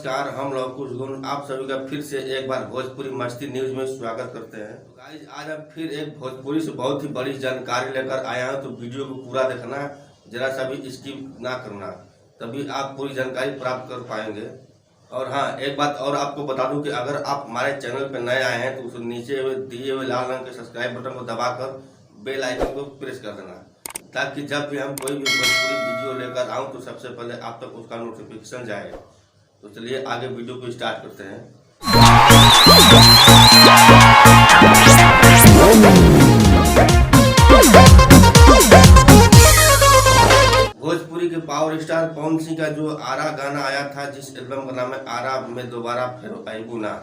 नमस्कार। हम लोग कुछ गुण आप सभी का फिर से एक बार भोजपुरी मस्ती न्यूज में स्वागत करते हैं। तो गाइस आज हम फिर एक भोजपुरी से बहुत ही बड़ी जानकारी लेकर आया हूं, तो वीडियो को पूरा देखना, जरा सा भी स्किप ना करना, तभी आप पूरी जानकारी प्राप्त कर पाएंगे। और हाँ, एक बात और आपको बता दूं कि अगर आप हमारे चैनल पर नए आए हैं तो उस नीचे दिए हुए लाल रंग के सब्सक्राइब बटन को दबाकर बेल आइकन को प्रेस कर देना, ताकि जब भी हम कोई भी भोजपुरी वीडियो लेकर आऊँ तो सबसे पहले आप तक उसका नोटिफिकेशन जाए। तो चलिए आगे वीडियो को स्टार्ट करते हैं। भोजपुरी के पावर स्टार पवन सिंह का जो आरा गाना आया था, जिस एल्बम का नाम है आरा में दोबारा फिर आईबू ना,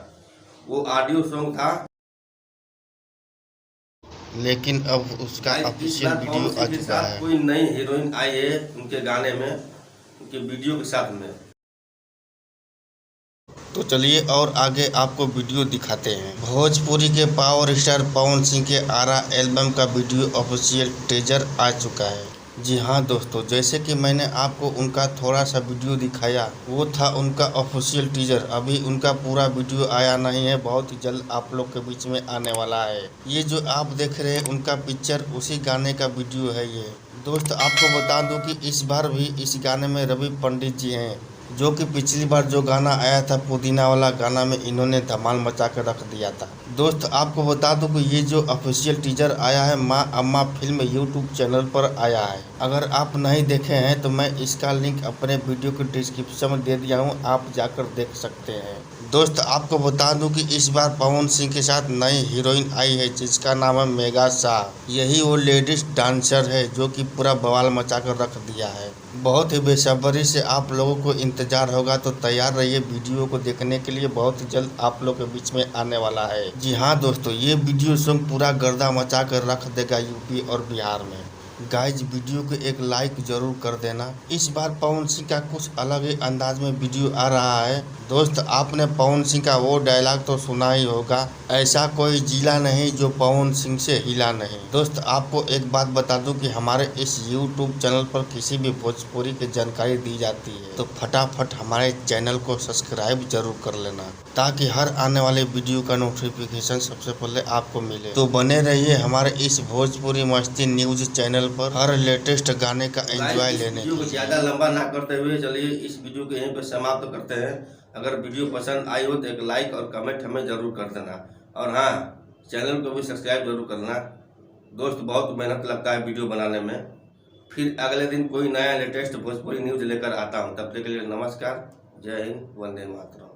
वो ऑडियो सॉन्ग था, लेकिन अब उसका ऑफिशियल वीडियो आ चुका है। कोई नई हीरोइन आई है उनके गाने में, उनके वीडियो के साथ में। तो चलिए और आगे आपको वीडियो दिखाते हैं। भोजपुरी के पावर स्टार पवन सिंह के आरा एल्बम का वीडियो ऑफिशियल टीजर आ चुका है। जी हाँ दोस्तों, जैसे कि मैंने आपको उनका थोड़ा सा वीडियो दिखाया, वो था उनका ऑफिशियल टीजर। अभी उनका पूरा वीडियो आया नहीं है, बहुत ही जल्द आप लोग के बीच में आने वाला है। ये जो आप देख रहे हैं उनका पिक्चर, उसी गाने का वीडियो है ये। दोस्त आपको बता दूं कि इस बार भी इस गाने में रवि पंडित जी हैं, जो कि पिछली बार जो गाना आया था पुदीना वाला गाना में इन्होंने धमाल मचा कर रख दिया था। दोस्त आपको बता दूं कि ये जो ऑफिशियल टीजर आया है माँ अम्मा फिल्म यूट्यूब चैनल पर आया है। अगर आप नहीं देखे हैं तो मैं इसका लिंक अपने वीडियो के डिस्क्रिप्शन में दे दिया हूँ, आप जाकर देख सकते हैं। दोस्त आपको बता दूं कि इस बार पवन सिंह के साथ नई हीरोइन आई है, जिसका नाम है मेगा शाह। यही वो लेडीज डांसर है जो कि पूरा बवाल मचा कर रख दिया है। बहुत ही बेसब्री से आप लोगों को इंतजार होगा, तो तैयार रहिए वीडियो को देखने के लिए। बहुत ही जल्द आप लोग के बीच में आने वाला है। जी हाँ दोस्तों, ये वीडियो सॉन्ग पूरा गर्दा मचा कर रख देगा यूपी और बिहार में। गाइज वीडियो को एक लाइक जरूर कर देना। इस बार पवन सिंह का कुछ अलग ही अंदाज में वीडियो आ रहा है। दोस्त आपने पवन सिंह का वो डायलॉग तो सुना ही होगा, ऐसा कोई जिला नहीं जो पवन सिंह से हिला नहीं। दोस्त आपको एक बात बता दूं कि हमारे इस YouTube चैनल पर किसी भी भोजपुरी की जानकारी दी जाती है तो फटाफट हमारे चैनल को सब्सक्राइब जरूर कर लेना, ताकि हर आने वाले वीडियो का नोटिफिकेशन सबसे पहले आपको मिले। तो बने रहिए हमारे इस भोजपुरी मस्ती न्यूज चैनल पर हर लेटेस्ट गाने का एंजॉय लेने के लिए। ज्यादा लंबा ना करते हुए चलिए इस वीडियो को यहीं पर समाप्त करते हैं। अगर वीडियो पसंद आई हो तो एक लाइक और कमेंट हमें जरूर कर देना, और हाँ, चैनल को भी सब्सक्राइब जरूर करना। दोस्त बहुत मेहनत लगता है वीडियो बनाने में। फिर अगले दिन कोई नया लेटेस्ट भोजपुरी न्यूज लेकर आता हूँ। तब तक के लिए नमस्कार, जय हिंद, वंदे मातरम।